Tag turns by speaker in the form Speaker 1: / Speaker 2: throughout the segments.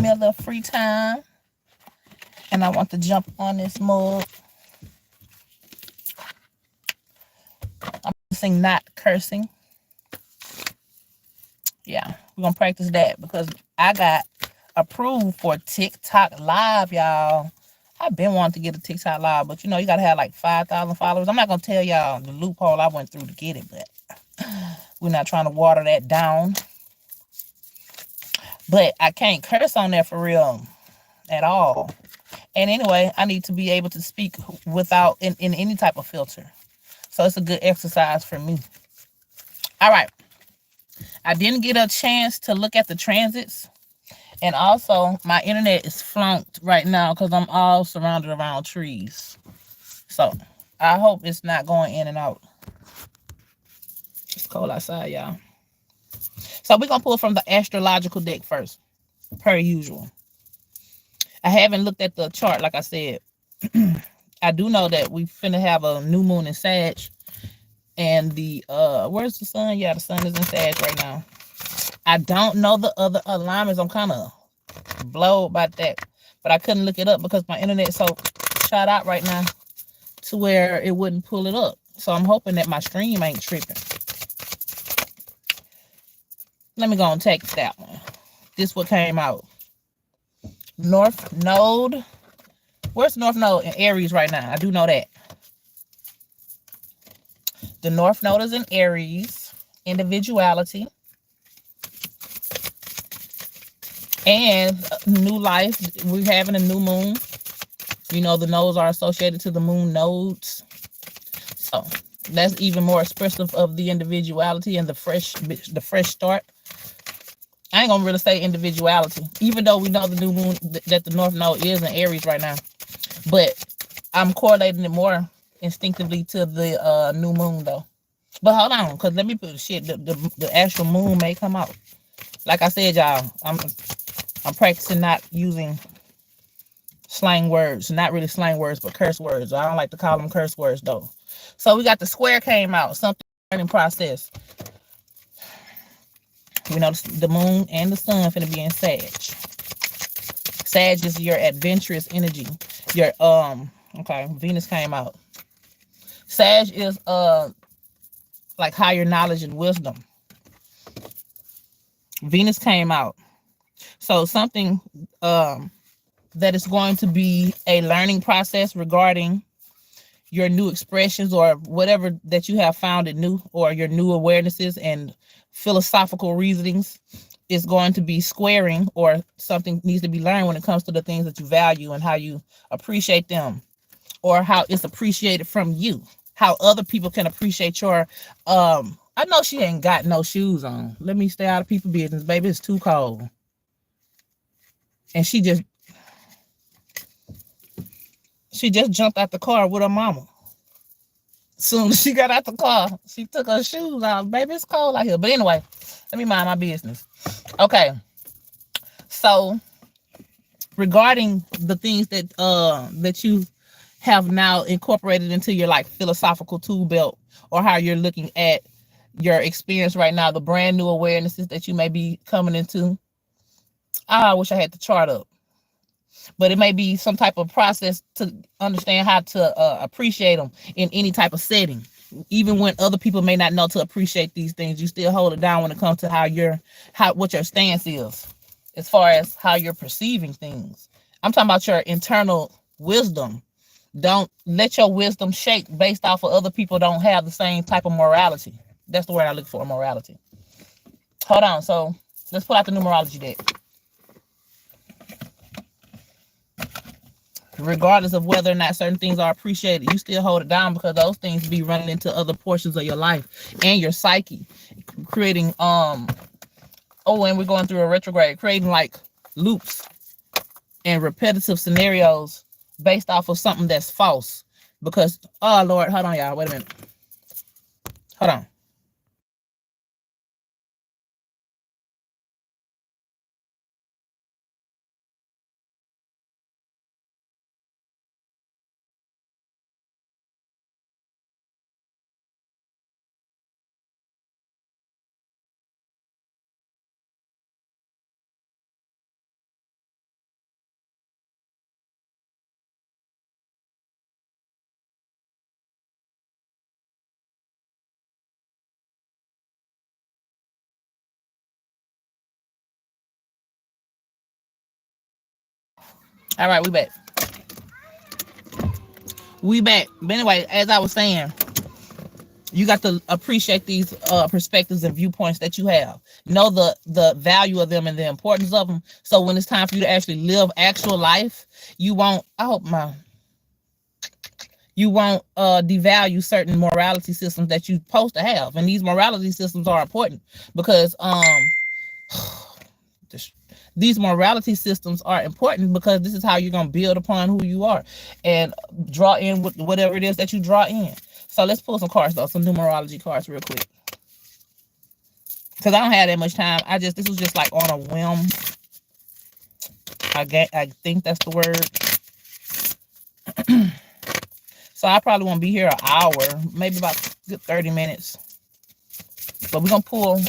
Speaker 1: me a little free time and I want to jump on this mug. I'm practicing not cursing. Yeah, we're gonna practice that because I got approved for TikTok Live, y'all. I've been wanting to get a TikTok Live, but you know, you gotta have like 5,000 followers. I'm not gonna tell y'all the loophole I went through to get it, but we're not trying to water that down. But I can't curse on there for real at all. And anyway, I need to be able to speak without in any type of filter. So it's a good exercise for me. All right. I didn't get a chance to look at the transits. And also, my internet is flunked right now because I'm all surrounded around trees. So, I hope it's not going in and out. It's cold outside, y'all. So, we're going to pull from the astrological deck first, per usual. I haven't looked at the chart, like I said. I do know that we finna have a new moon in Sag. And the, where's the sun? Yeah, the sun is in Sag right now. I don't know the other alignments. I'm kind of blowed by that. But I couldn't look it up because my internet is so shot out right now to where it wouldn't pull it up. So I'm hoping that my stream ain't tripping. Let me go and take that one. This what came out. North Node. Where's North Node in Aries right now? I do know that. The North Node is in Aries. Individuality. And new life. We're having a new moon. You know, the nodes are associated to the moon nodes. So that's even more expressive of the individuality and the fresh start. I ain't gonna really say individuality, even though we know the new moon that the North Node is in Aries right now. But I'm correlating it more instinctively to the new moon though. But hold on, because let me put shit. The actual moon may come out. Like I said, y'all, I'm practicing not using slang words. Not really slang words, but curse words. I don't like to call them curse words though. So we got the square came out. Something learning process. We know the moon and the sun finna be in Sag. Sag is your adventurous energy. Your okay, Venus came out. Sag is like higher knowledge and wisdom. Venus came out. So something that is going to be a learning process regarding your new expressions or whatever that you have found it new, or your new awarenesses and philosophical reasonings is going to be squaring, or something needs to be learned when it comes to the things that you value and how you appreciate them, or how it's appreciated from you, how other people can appreciate your I know she ain't got no shoes on. Let me stay out of people's business, baby. It's too cold. And she just jumped out the car with her mama. Soon as she got out the car, she took her shoes off. Baby, it's cold out here. But anyway, let me mind my business. Okay. So regarding the things that that you have now incorporated into your like philosophical tool belt, or how you're looking at your experience right now, the brand new awarenesses that you may be coming into. I wish I had the chart up. But it may be some type of process to understand how to appreciate them in any type of setting. Even when other people may not know to appreciate these things, you still hold it down when it comes to what your stance is, as far as how you're perceiving things. I'm talking about your internal wisdom. Don't let your wisdom shake based off of other people don't have the same type of morality. That's the word I look for, morality. Hold on. So let's pull out the numerology deck. Regardless of whether or not certain things are appreciated, you still hold it down, because those things be running into other portions of your life and your psyche, creating and we're going through a retrograde, creating like loops and repetitive scenarios based off of something that's false. Because, oh Lord, hold on, y'all, wait a minute, hold on. All right, we back. We back. But anyway, as I was saying, you got to appreciate these perspectives and viewpoints that you have. Know the value of them and the importance of them. So when it's time for you to actually live actual life, you won't. I hope my you won't devalue certain morality systems that you're supposed to have, and these morality systems are important because these morality systems are important because this is how you're going to build upon who you are and draw in whatever it is that you draw in. So let's pull some cards though, some numerology cards real quick, because I don't have that much time. This was just like on a whim. I think that's the word. So I probably won't be here an hour, maybe about good 30 minutes. But we're going to pull.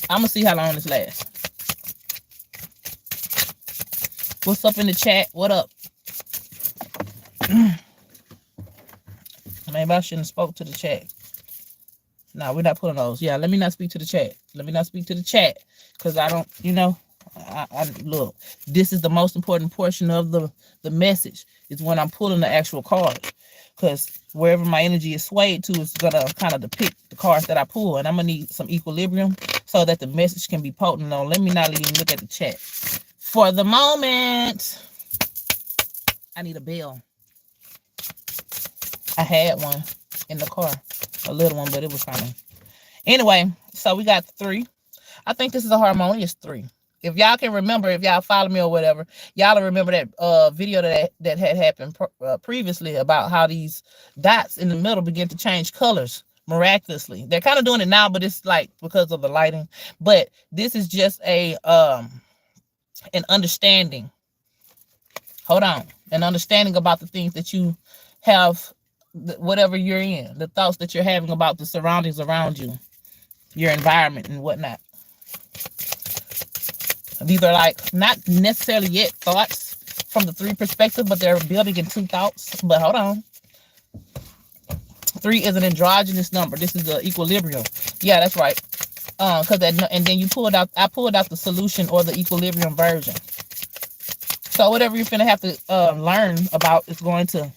Speaker 1: I'm going to see how long this lasts. What's up in the chat? What up? Maybe I shouldn't have spoke to the chat. No, we're not pulling those. Yeah, let me not speak to the chat. Let me not speak to the chat. Because I don't, I look, this is the most important portion of the message. Is when I'm pulling the actual card. Because wherever my energy is swayed to is going to kind of depict the cards that I pull. And I'm going to need some equilibrium so that the message can be potent. No, let me not even look at the chat. For the moment, I need a bell. I had one in the car. A little one, but it was funny. Anyway, so we got 3. I think this is a harmonious 3. If y'all can remember, if y'all follow me or whatever, y'all will remember that video that had happened previously about how these dots in the middle begin to change colors miraculously. They're kind of doing it now, but it's like because of the lighting. But this is just an understanding. Hold on. An understanding about the things that you have, whatever you're in, the thoughts that you're having about the surroundings around you, your environment and whatnot. These are like not necessarily yet thoughts from the 3 perspective, but they're building in 2 thoughts. But hold on. 3 is an androgynous number. This is the equilibrium. Yeah, that's right. Because and then you pulled out. I pulled out the solution or the equilibrium version. So whatever you're finna have to learn about is going to,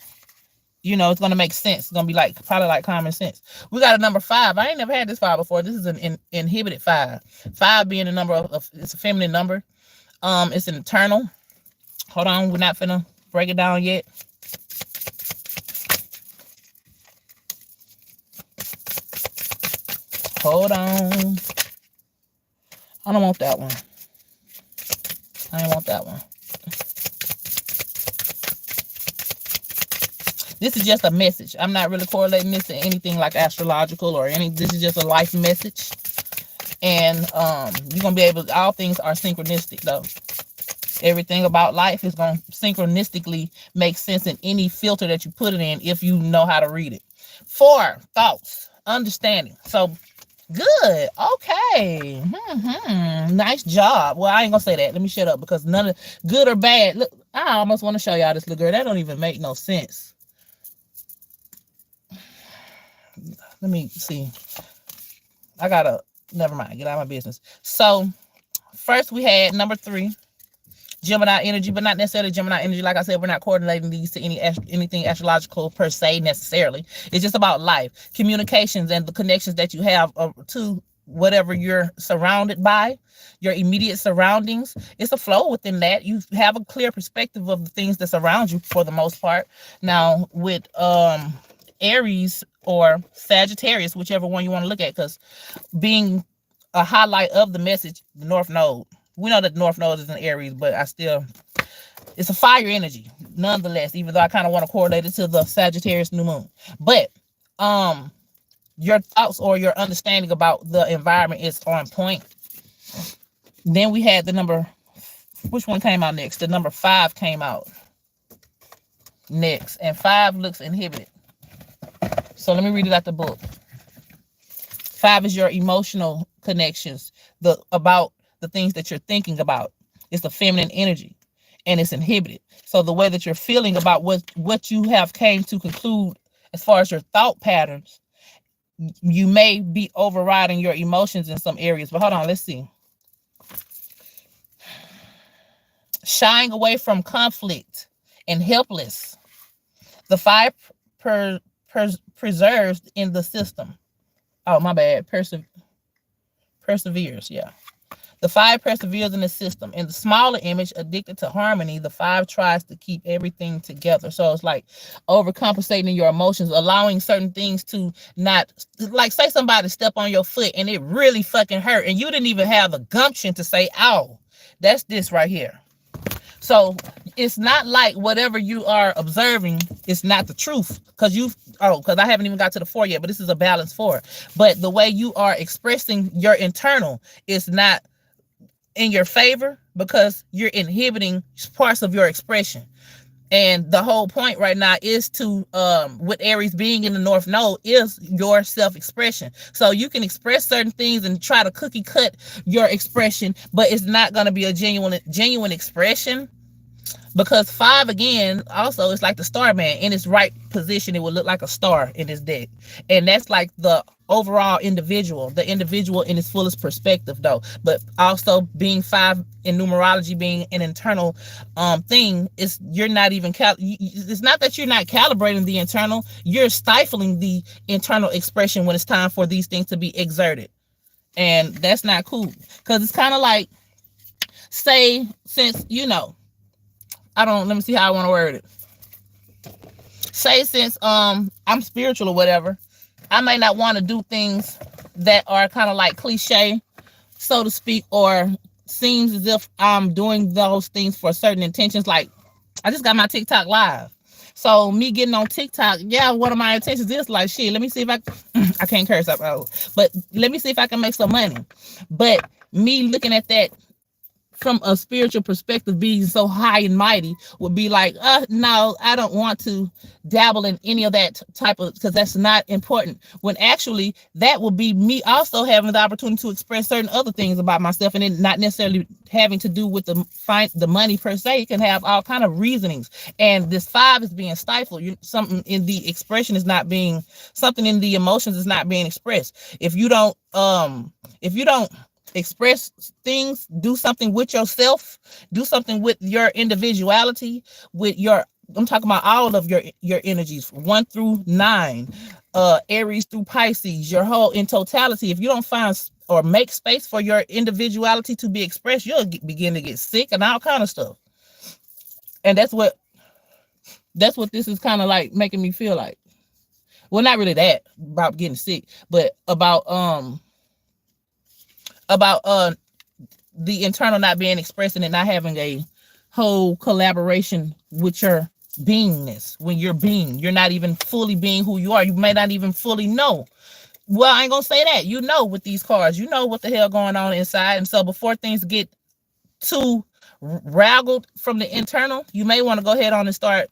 Speaker 1: it's going to make sense. It's going to be probably like common sense. We got a number 5. I ain't never had this 5 before. This is an inhibited 5. 5 being a number of it's a feminine number. It's an eternal. Hold on. We're not finna break it down yet. Hold on. I don't want that one. I don't want that one. This is just a message. I'm not really correlating this to anything like astrological or any. This is just a life message. And you're going to be able to, all things are synchronistic though. Everything about life is going to synchronistically make sense in any filter that you put it in if you know how to read it. 4, thoughts, understanding. So good. Okay. Nice job. Well, I ain't going to say that. Let me shut up because none of good or bad. Look, I almost want to show y'all this little girl. That don't even make no sense. Let me see. Never mind. Get out of my business. So first we had number 3, Gemini energy, but not necessarily Gemini energy. Like I said, we're not coordinating these to anything astrological per se necessarily. It's just about life, communications, and the connections that you have to whatever you're surrounded by, your immediate surroundings. It's a flow within that. You have a clear perspective of the things that surround you for the most part. Now with Aries or Sagittarius, whichever one you want to look at, because being a highlight of the message, the North Node. We know that the North Node is in Aries, but it's a fire energy nonetheless, even though I kind of want to correlate it to the Sagittarius new moon. But your thoughts or your understanding about the environment is on point. Then we had the number, which one came out next? The number 5 came out next, and 5 looks inhibited. So let me read it out the book. 5 is your emotional connections, about the things that you're thinking about. It's the feminine energy, and it's inhibited. So the way that you're feeling about what you have came to conclude as far as your thought patterns, you may be overriding your emotions in some areas. But hold on, let's see. shying away from conflict and helpless. The 5 preserves in the system. Oh, my bad. Perseveres, yeah. The 5 perseveres in the system. In the smaller image, addicted to harmony, the 5 tries to keep everything together. So it's like overcompensating your emotions, allowing certain things to not, like say somebody step on your foot and it really fucking hurt and you didn't even have the gumption to say, ow. That's this right here. So it's not like whatever you are observing is not the truth. Because I haven't even got to the 4 yet, but this is a balance 4. But the way you are expressing your internal is not in your favor because you're inhibiting parts of your expression. And the whole point right now is to, with Aries being in the North Node, is your self-expression. So you can express certain things and try to cookie cut your expression, but it's not going to be a genuine expression. Because 5 again, also it's like the star man in its right position. It would look like a star in his deck. And that's like the overall individual, the individual in its fullest perspective though. But also being 5 in numerology, being an internal thing, is you're not even, it's not that you're not calibrating the internal, you're stifling the internal expression when it's time for these things to be exerted. And that's not cool. Because it's kind of like, say, since, let me see how I want to word it. Say since I'm spiritual or whatever, I may not want to do things that are kind of like cliche, so to speak, or seems as if I'm doing those things for certain intentions. Like I just got my TikTok live. So me getting on TikTok, yeah, one of my intentions is like, shit, let me see if I can't curse, but let me see if I can make some money. But me looking at that from a spiritual perspective, being so high and mighty would be like, no, I don't want to dabble in any of that type of, because that's not important. When actually that would be me also having the opportunity to express certain other things about myself, and it not necessarily having to do with the money per se. It can have all kind of reasonings. And this 5 is being stifled. Something in the expression is not being, something in the emotions is not being expressed. If you don't express things, do something with yourself, do something with your individuality, with your, I'm talking about all of your energies, 1 through 9, Aries through Pisces, your whole in totality. If you don't find or make space for your individuality to be expressed, you'll begin to get sick and all kind of stuff. And that's what this is kind of like making me feel like. Well, not really that about getting sick, but about the internal not being expressed and not having a whole collaboration with your beingness. When you're not even fully being who you are. You may not even fully know. Well, I ain't gonna say that. With these cards, what the hell going on inside. And so before things get too raggled from the internal, you may want to go ahead on and start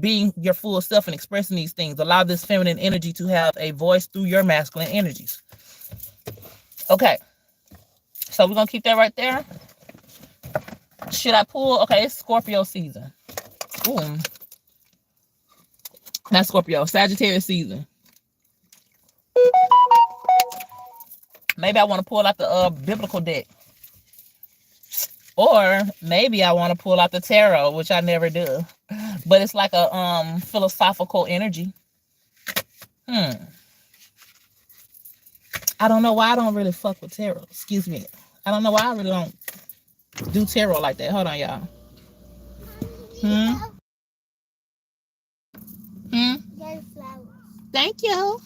Speaker 1: being your full self and expressing these things. Allow this feminine energy to have a voice through your masculine energies. Okay. So we're going to keep that right there. Should I pull? Okay, it's Scorpio season. Ooh. Not Scorpio, Sagittarius season. Maybe I want to pull out the biblical deck. Or maybe I want to pull out the tarot, which I never do. But it's like a philosophical energy. I don't know why I don't really fuck with tarot. Excuse me. I don't know why I really don't do tarot like that. Hold on, y'all. Thank you.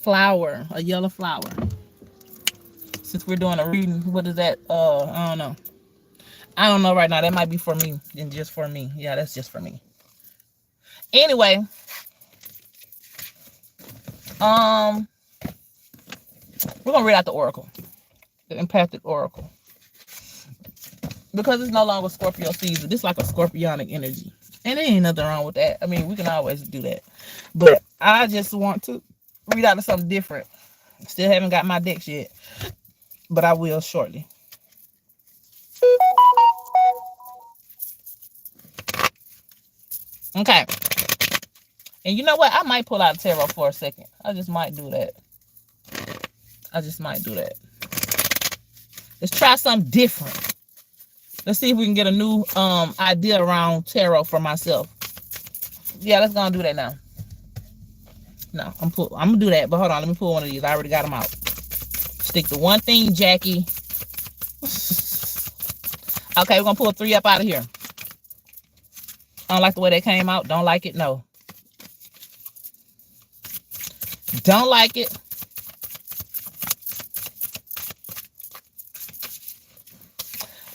Speaker 1: Flower, a yellow flower. Since we're doing a reading, what is that? I don't know. I don't know right now. That might be for me and just for me. Yeah, that's just for me. Anyway, we're gonna read out the oracle, the empathic oracle, because it's no longer Scorpio season. This is like a scorpionic energy, and there ain't nothing wrong with that. I mean, we can always do that, but I just want to read out of something different. Still haven't got my decks yet, but I will shortly. Okay. And you know what? I might pull out a tarot for a second. I just might do that. Let's try something different. Let's see if we can get a new idea around tarot for myself. Yeah, let's go and do that now. No, I'm gonna do that, but hold on, let me pull one of these. I already got them out. Stick to one thing, Jackie. Okay, we're gonna pull 3 up out of here. I don't like the way they came out. Don't like it. No. Don't like it.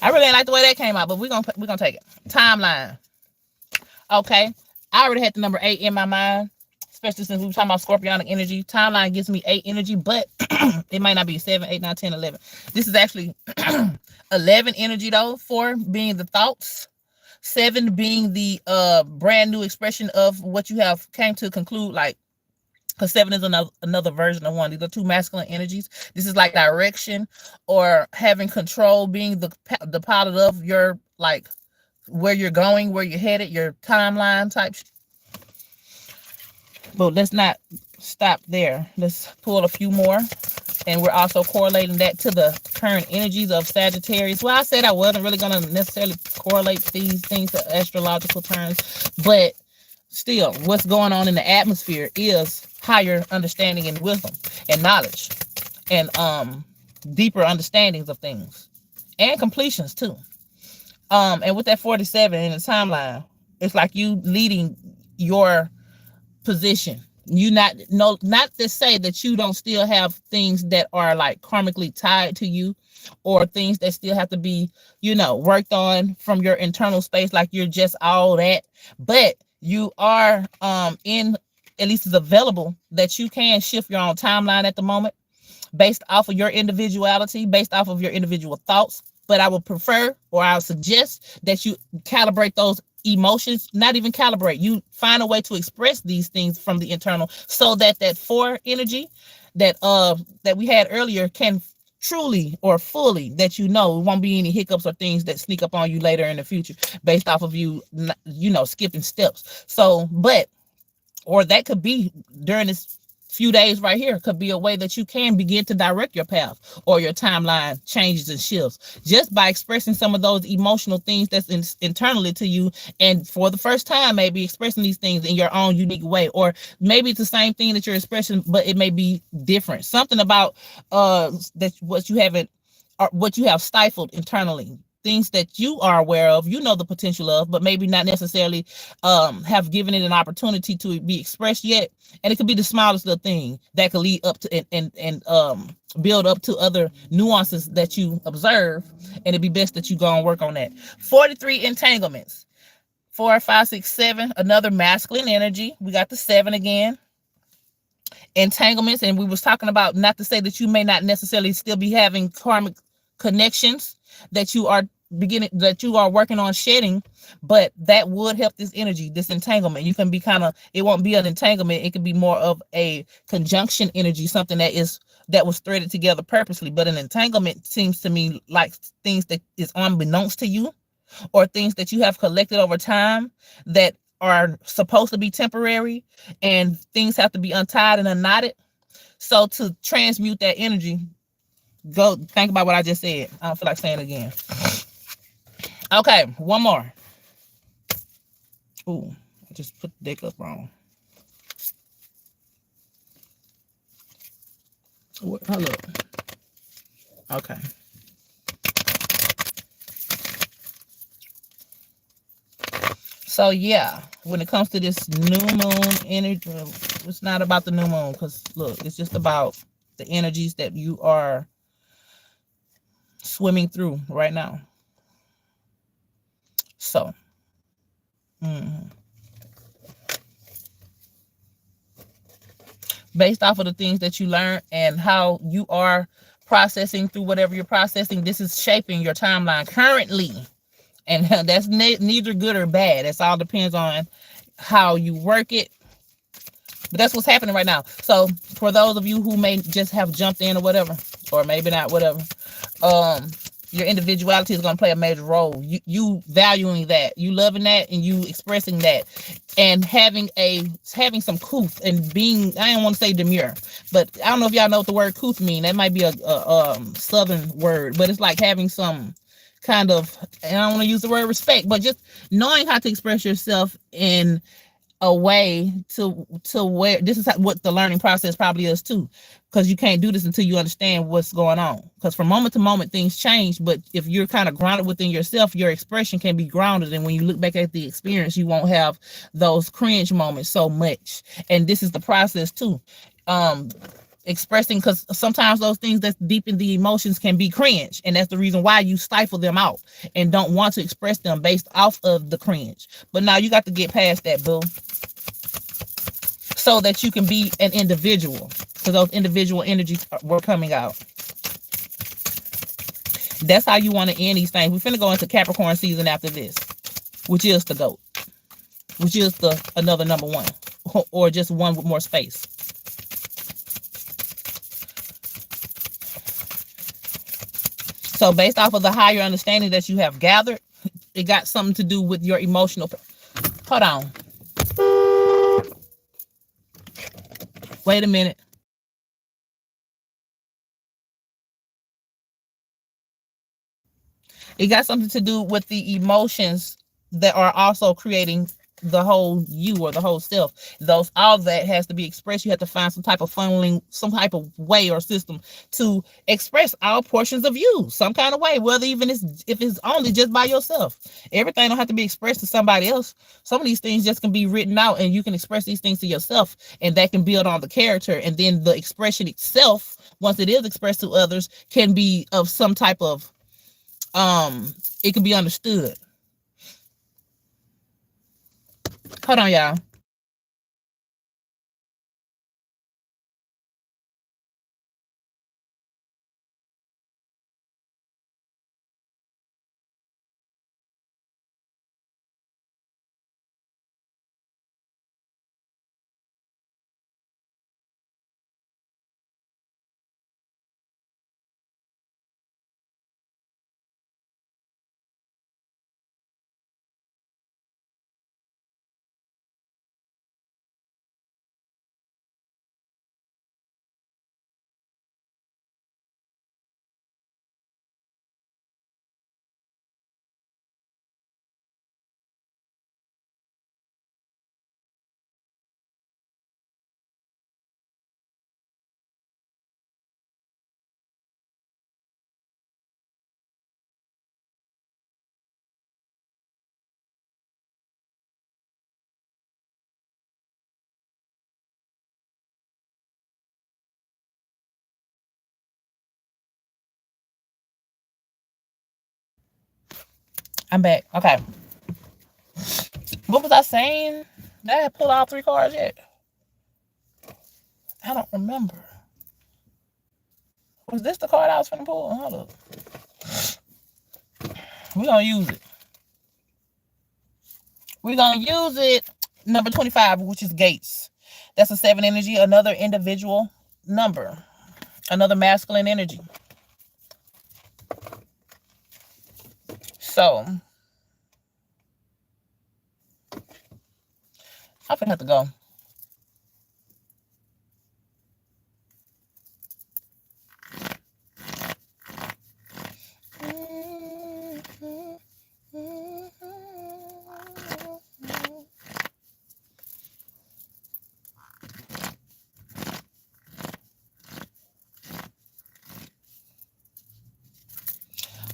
Speaker 1: I really ain't like the way that came out, but we're gonna take it. Timeline. Okay. I already had the number 8 in my mind, especially since we were talking about scorpionic energy. Timeline gives me 8 energy, but it might not be 7, 8, 9, 10, 11. This is actually 11 energy though. 4 being the thoughts. 7 being the brand new expression of what you have came to conclude, like, because 7 is another version of 1. These are 2 masculine energies. This is like direction or having control, being the pilot of your, like, where you're going, where you're headed, your timeline type. But let's not stop there. Let's pull a few more. And we're also correlating that to the current energies of Sagittarius. Well, I said I wasn't really going to necessarily correlate these things to astrological terms, but still, what's going on in the atmosphere is higher understanding and wisdom and knowledge and deeper understandings of things and completions too. And with that 47 in the timeline, it's like you leading your position. You not to say that you don't still have things that are like karmically tied to you, or things that still have to be, worked on from your internal space, like you're just all that, but you are in, at least it's available that you can shift your own timeline at the moment based off of your individuality, based off of your individual thoughts. But I would prefer, or I would suggest, that you calibrate those emotions. Not even calibrate, you find a way to express these things from the internal, so that 4 energy that we had earlier can truly or fully, that it won't be any hiccups or things that sneak up on you later in the future based off of you skipping steps. So, or that could be during this few days right here, could be a way that you can begin to direct your path or your timeline changes and shifts just by expressing some of those emotional things that's internally to you, and for the first time maybe expressing these things in your own unique way, or maybe it's the same thing that you're expressing but it may be different, something about that what you haven't, or what you have stifled internally, things that you are aware of, the potential of, but maybe not necessarily have given it an opportunity to be expressed yet. And it could be the smallest little thing that could lead up to and build up to other nuances that you observe. And it'd be best that you go and work on that. 43 entanglements. 4, 5, 6, 7, another masculine energy. We got the 7 again. Entanglements, and we was talking about, not to say that you may not necessarily still be having karmic connections that you are working on shedding, but that would help this energy, this entanglement. You can be it won't be an entanglement, it could be more of a conjunction energy, something that was threaded together purposely. But an entanglement seems to me like things that is unbeknownst to you, or things that you have collected over time that are supposed to be temporary, and things have to be untied and unknotted. So to transmute that energy, go think about what I just said. I don't feel like saying it again. Okay, one more. Ooh, I just put the deck up wrong. Hello. Okay. So yeah, when it comes to this new moon energy, it's not about the new moon, because look, it's just about the energies that you are swimming through right now. So based off of the things that you learn and how you are processing through whatever you're processing, this is shaping your timeline currently. And that's neither good or bad. It all depends on how you work it. But that's what's happening right now. So for those of you who may just have jumped in or whatever, or maybe not, whatever, your individuality is going to play a major role. You valuing that, you loving that, and you expressing that and having some couth and being, I don't want to say demure, but I don't know if y'all know what the word couth mean. That might be a southern word, but it's like having some kind of, and I don't want to use the word respect, but just knowing how to express yourself in a way to where this is what the learning process probably is too, because you can't do this until you understand what's going on, because from moment to moment things change, but if you're kind of grounded within yourself, your expression can be grounded, and when you look back at the experience, you won't have those cringe moments so much. And this is the process too, expressing, because sometimes those things that's deep in the emotions can be cringe, and that's the reason why you stifle them out and don't want to express them based off of the cringe. But now you got to get past that, boo, so that you can be an individual, because those individual energies were coming out. That's how you want to end these things. We're finna go into Capricorn season after this, which is the GOAT, which is the another number one, or just one with more space. So based off of the higher understanding that you have gathered, it got something to do with your emotional. Hold on. Wait a minute. It got something to do with the emotions that are also creating the whole you, or the whole self. Those, all that has to be expressed. You have to find some type of funneling, some type of way or system to express all portions of you some kind of way, whether even if it's only just by yourself. Everything don't have to be expressed to somebody else. Some of these things just can be written out, and you can express these things to yourself, and that can build on the character. And then the expression itself, once it is expressed to others, can be of some type of it can be understood. Hold on, y'all. I'm back. Okay. What was I saying? Did I pull all three cards yet? I don't remember. Was this the card I was finna pull? Hold up. We're gonna use it. We're gonna use it. Number 25, which is Gates. That's a 7 energy, another individual number, another masculine energy. So I'm gonna have to go.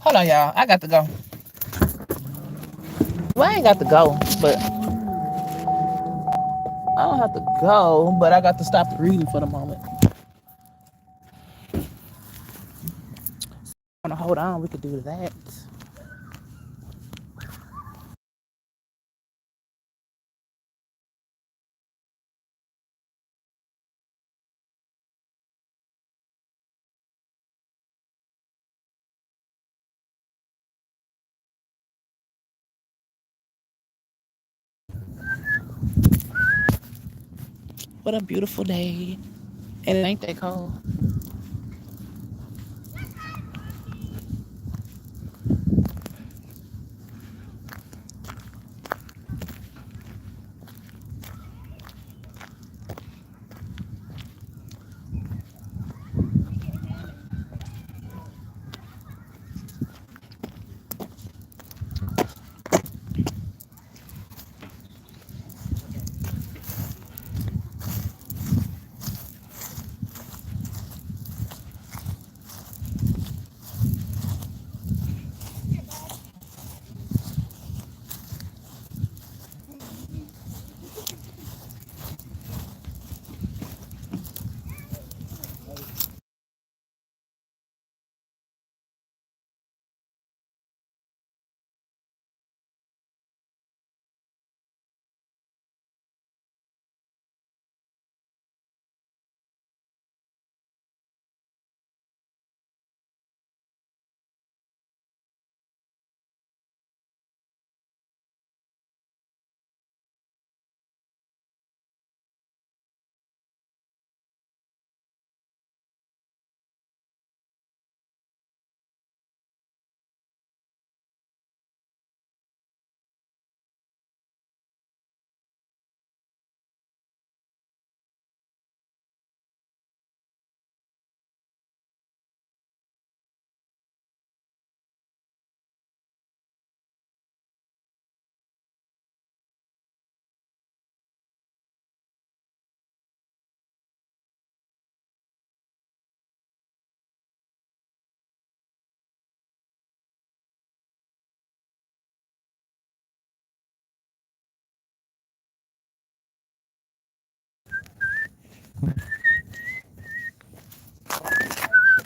Speaker 1: Hold on, y'all. I got to go. Well, I ain't got to go, but I don't have to go, but I got to stop the reading for the moment. Want to hold on? We could do that. What a beautiful day. And it ain't that cold.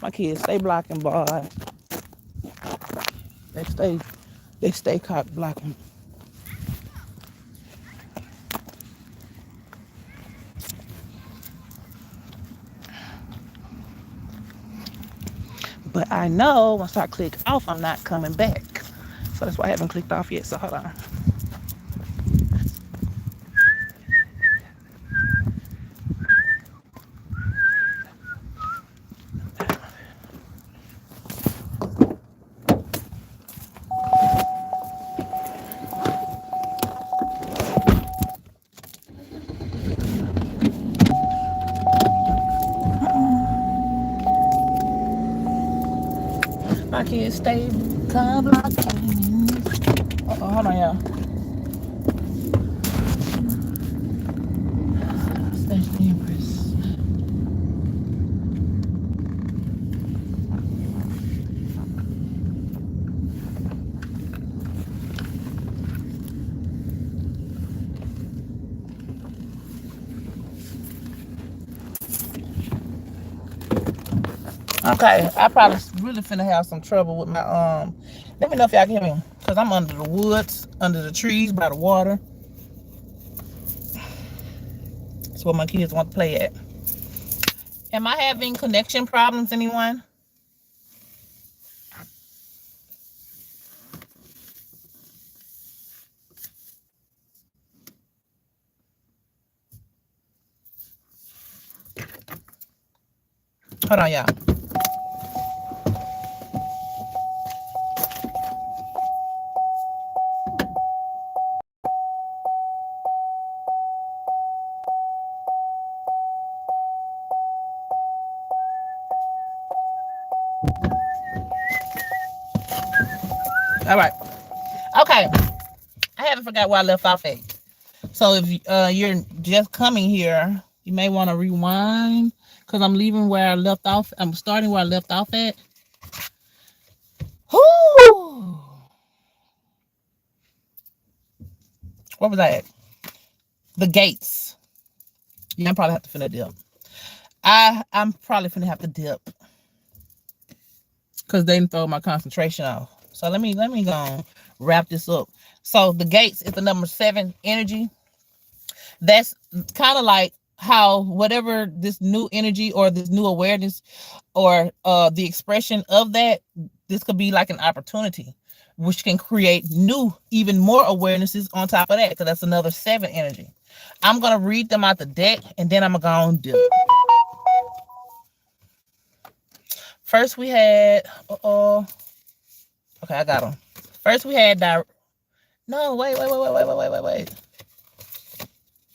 Speaker 1: My kids stay blocking, boy. They stay, they stay cock blocking. But I know once I click off, I'm not coming back. So that's why I haven't clicked off yet. So hold on. My kids stay cock blocking. Hold on, y'all. Stage the Empress. Okay, I probably really finna have some trouble with my let me know if y'all can hear me. Cause I'm under the woods, under the trees, by the water. That's where my kids want to play at. Am I having connection problems, anyone? Hold on, y'all. All right. Okay. I haven't forgot where I left off at. So if you're just coming here, you may want to rewind because I'm leaving where I left off. I'm starting where I left off at. Whoo! What was I at? The gates. Yeah, I'm probably have to finna dip. I'm probably finna have to dip because they didn't throw my concentration off. So let me go wrap this up. So the gates is the number 7 energy. That's kind of like how whatever this new energy or this new awareness or the expression of that, this could be like an opportunity which can create new, even more awarenesses on top of that, because that's another 7 energy. I'm gonna read them out the deck and then I'm gonna do it. First we had okay, I got them. First we had no, wait.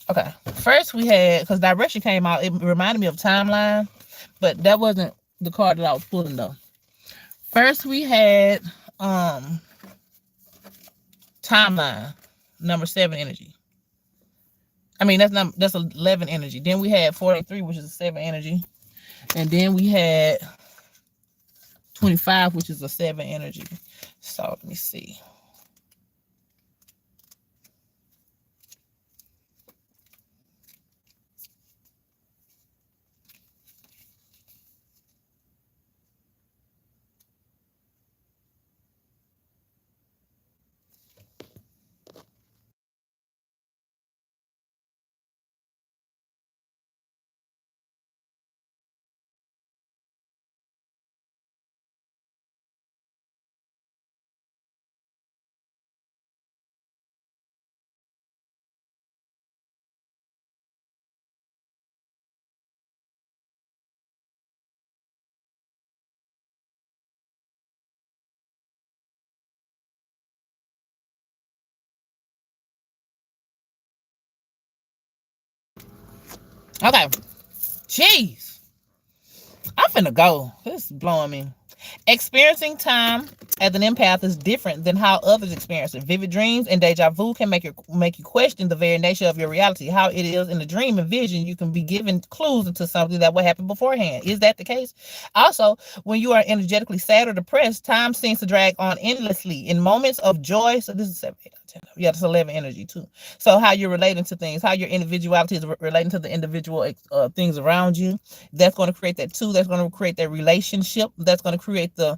Speaker 1: Okay. First we had, because direction came out, it reminded me of timeline, but that wasn't the card that I was pulling though. First we had timeline, number 7 energy. I mean that's 11 energy. Then we had 43, which is a 7 energy. And then we had 25, which is a 7 energy. So let me see. Okay. Jeez. I'm finna go. This is blowing me. Experiencing time as an empath is different than how others experience it. Vivid dreams and deja vu can make you question the very nature of your reality. How it is in the dream and vision, you can be given clues into something that will happen beforehand. Is that the case? Also, when you are energetically sad or depressed, time seems to drag on endlessly. In moments of joy, so this is 7, 8, Yeah, it's 11 energy too. So how you're relating to things, how your individuality is relating to the individual things around you. That's going to create that too. That's going to create that relationship. That's going to create the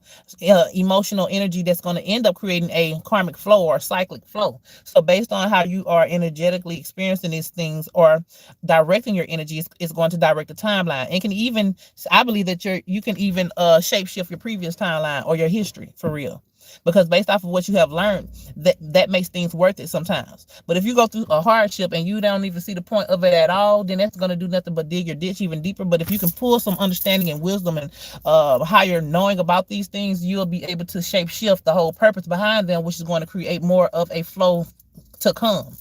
Speaker 1: emotional energy that's going to end up creating a karmic flow or cyclic flow. So based on how you are energetically experiencing these things or directing your energy, is going to direct the timeline. And can even, I believe that you can even shape shift your previous timeline or your history for real. Because based off of what you have learned, that makes things worth it sometimes. But if you go through a hardship and you don't even see the point of it at all, then that's going to do nothing but dig your ditch even deeper. But if you can pull some understanding and wisdom and higher knowing about these things, you'll be able to shape shift the whole purpose behind them, which is going to create more of a flow to come.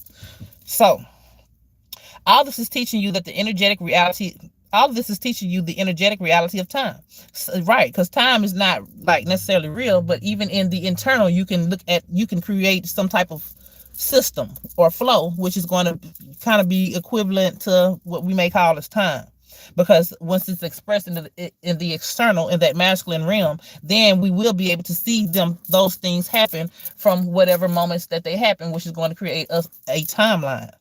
Speaker 1: So all this is teaching you that the energetic reality, all of this is teaching you the energetic reality of time. So, right, because time is not like necessarily real, but even in the internal, you can create some type of system or flow, which is going to kind of be equivalent to what we may call as time. Because once it's expressed in the external, in that masculine realm, then we will be able to see those things happen from whatever moments that they happen, which is going to create us a timeline.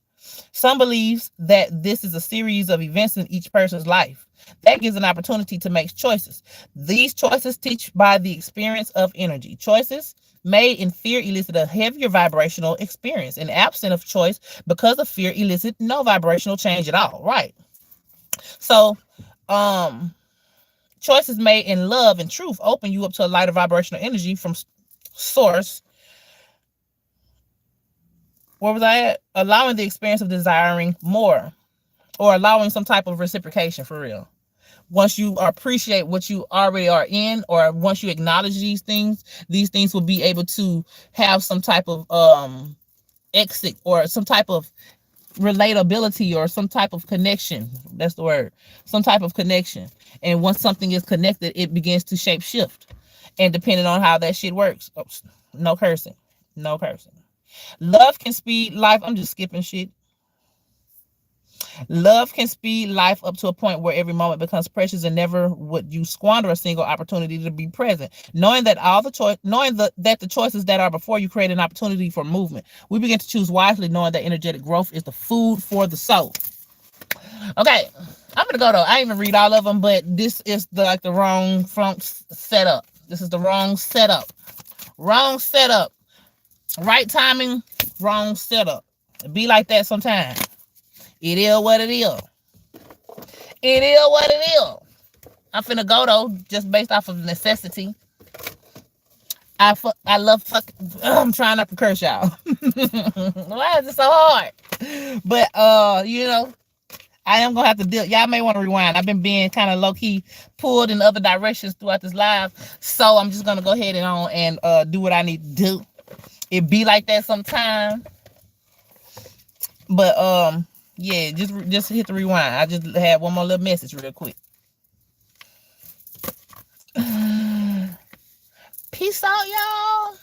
Speaker 1: Some believes that this is a series of events in each person's life. That gives an opportunity to make choices. These choices teach by the experience of energy. Choices made in fear elicit a heavier vibrational experience. And absent of choice, because of fear, elicit no vibrational change at all. Right. So, choices made in love and truth open you up to a lighter vibrational energy from source. Where was I at? Allowing the experience of desiring more, or allowing some type of reciprocation for real. Once you appreciate what you already are in, or once you acknowledge these things will be able to have some type of exit, or some type of relatability, or some type of connection. That's the word. Some type of connection. And once something is connected, it begins to shape shift. And depending on how that shit works. Oh, no cursing. No cursing. Love can speed life. I'm just skipping shit. Love can speed life up to a point where every moment becomes precious, and never would you squander a single opportunity to be present. Knowing that that the choices that are before you create an opportunity for movement. We begin to choose wisely, knowing that energetic growth is the food for the soul. Okay, I'm gonna go though. I didn't even read all of them, but this is the wrong setup. This is the wrong setup. Wrong setup. Right timing, wrong setup. It be like that sometimes. It is what it is. It is what it is. I'm finna go though, just based off of necessity. I love fucking. I'm trying not to curse y'all. Why is it so hard? But I am gonna have to deal. Y'all may want to rewind. I've been being kind of low key pulled in other directions throughout this live, so I'm just gonna go ahead and do what I need to do. It be like that sometimes, but yeah, just hit the rewind. I just had one more little message real quick. Peace out, y'all.